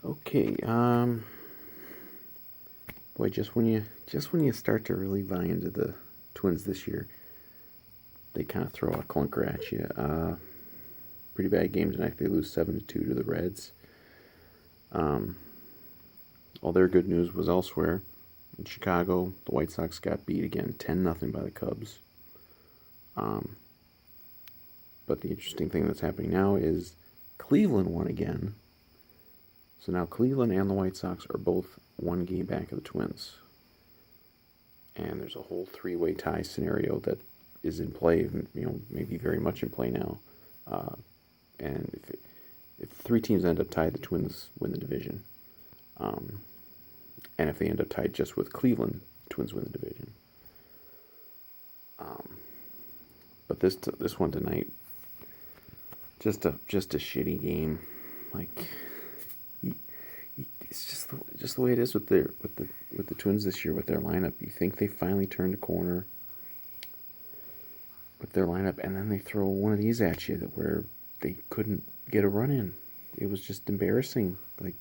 Okay, boy, just when you start to really buy into the Twins this year, they kind of throw a clunker at you. Pretty bad game tonight. They lose 7-2 to the Reds. Um, all their good news was elsewhere. In Chicago, the White Sox got beat again, 10-0 by the Cubs. Um, but the interesting thing that's happening now is Cleveland won again. So now Cleveland and the White Sox are both one game back of the Twins. And there's a whole three-way tie scenario that is in play, maybe very much in play now. And if three teams end up tied, the Twins win the division. And if they end up tied just with Cleveland, the Twins win the division. But this one tonight, just a shitty game. Like, it's just the way it is with the Twins this year with their lineup. You think they finally turned a corner with their lineup, and then they throw one of these at you where they couldn't get a run in. It was just embarrassing. Like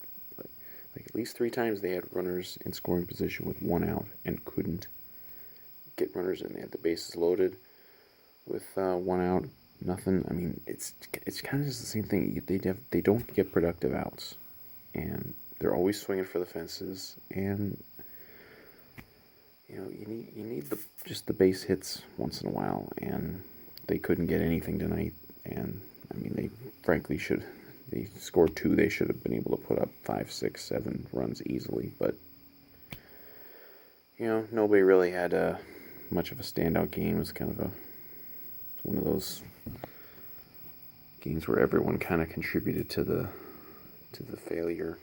at least 3 times they had runners in scoring position with 1 out and couldn't get runners in. They had the bases loaded with 1 out, nothing. I mean, it's kind of just the same thing. They don't get productive outs, and they're always swinging for the fences. And you need just the base hits once in a while, and they couldn't get anything tonight. And I mean, they frankly should. They scored 2. They should have been able to put up 5, 6, 7 runs easily. But nobody really had much of a standout game. It was kind of one of those games where everyone kind of contributed to the failure.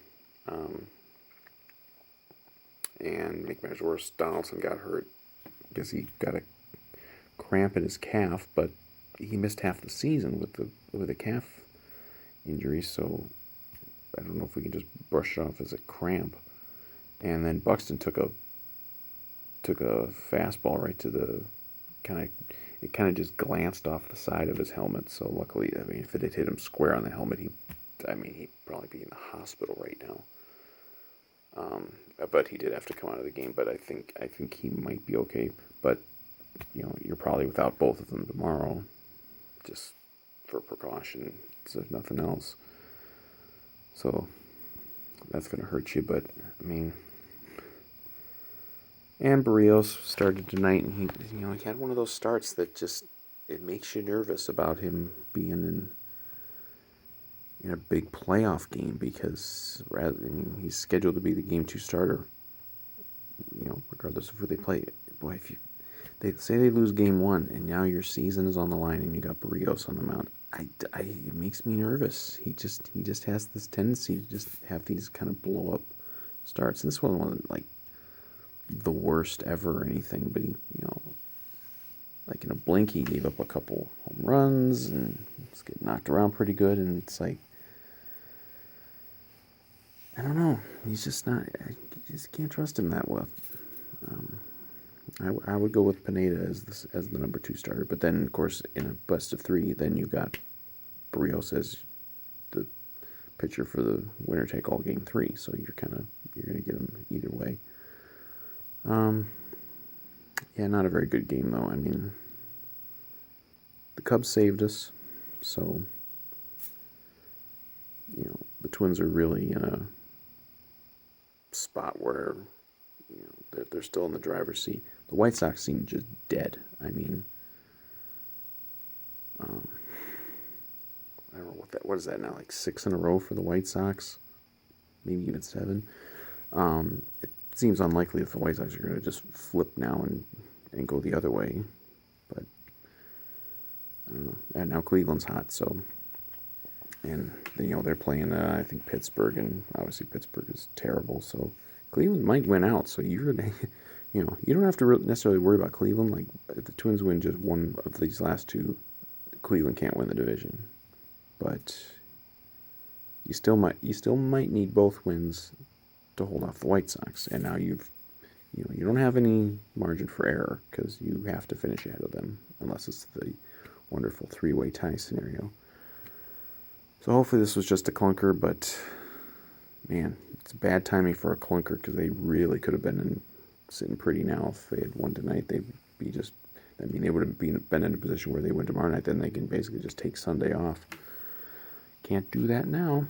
And make matters worse, Donaldson got hurt. I guess he got a cramp in his calf, but he missed half the season with a calf injury. So I don't know if we can just brush it off as a cramp. And then Buxton took a fastball right to the it kind of just glanced off the side of his helmet. So luckily, I mean, if it had hit him square on the helmet, he'd probably be in the hospital right now. But he did have to come out of the game. But I think he might be okay. But you're probably without both of them tomorrow, just for precaution, if nothing else. So that's gonna hurt you. But I mean, and Barrios started tonight, and he had one of those starts that just it makes you nervous about him being in a big playoff game, because he's scheduled to be the game 2 starter. Regardless of who they play. Boy, if they say they lose game 1 and now your season is on the line and you got Barrios on the mound, it makes me nervous. He just has this tendency to just have these kind of blow up starts. And this one wasn't like the worst ever or anything, but he, like in a blink, he gave up a couple home runs and was getting knocked around pretty good. And it's like, I don't know. He's just not. You just can't trust him that well. I would go with Pineda as the number 2 starter, but then of course in a best of 3, then you got Barrios as the pitcher for the winner take all game 3. So you're gonna get him either way. Yeah, not a very good game though. I mean, the Cubs saved us, so the Twins are really in a spot where they're still in the driver's seat. The White Sox seem just dead. I mean, I don't know what is that now, like 6 in a row for the White Sox, maybe even 7. It seems unlikely that the White Sox are going to just flip now and go the other way, but I don't know. And now Cleveland's hot, so, and they're playing I think Pittsburgh, and obviously Pittsburgh is terrible, so Cleveland might win out. So you're gonna, you don't have to necessarily worry about Cleveland. Like, if the Twins win just one of these last 2, Cleveland can't win the division, but you still might need both wins to hold off the White Sox. And now you don't have any margin for error, because you have to finish ahead of them unless it's the wonderful 3-way tie scenario. So hopefully this was just a clunker, but Man, it's bad timing for a clunker because they really could have sitting pretty now. If they had won tonight, they'd be just. I mean, they would have been in a position where they win tomorrow night. Then they can basically just take Sunday off. Can't do that now.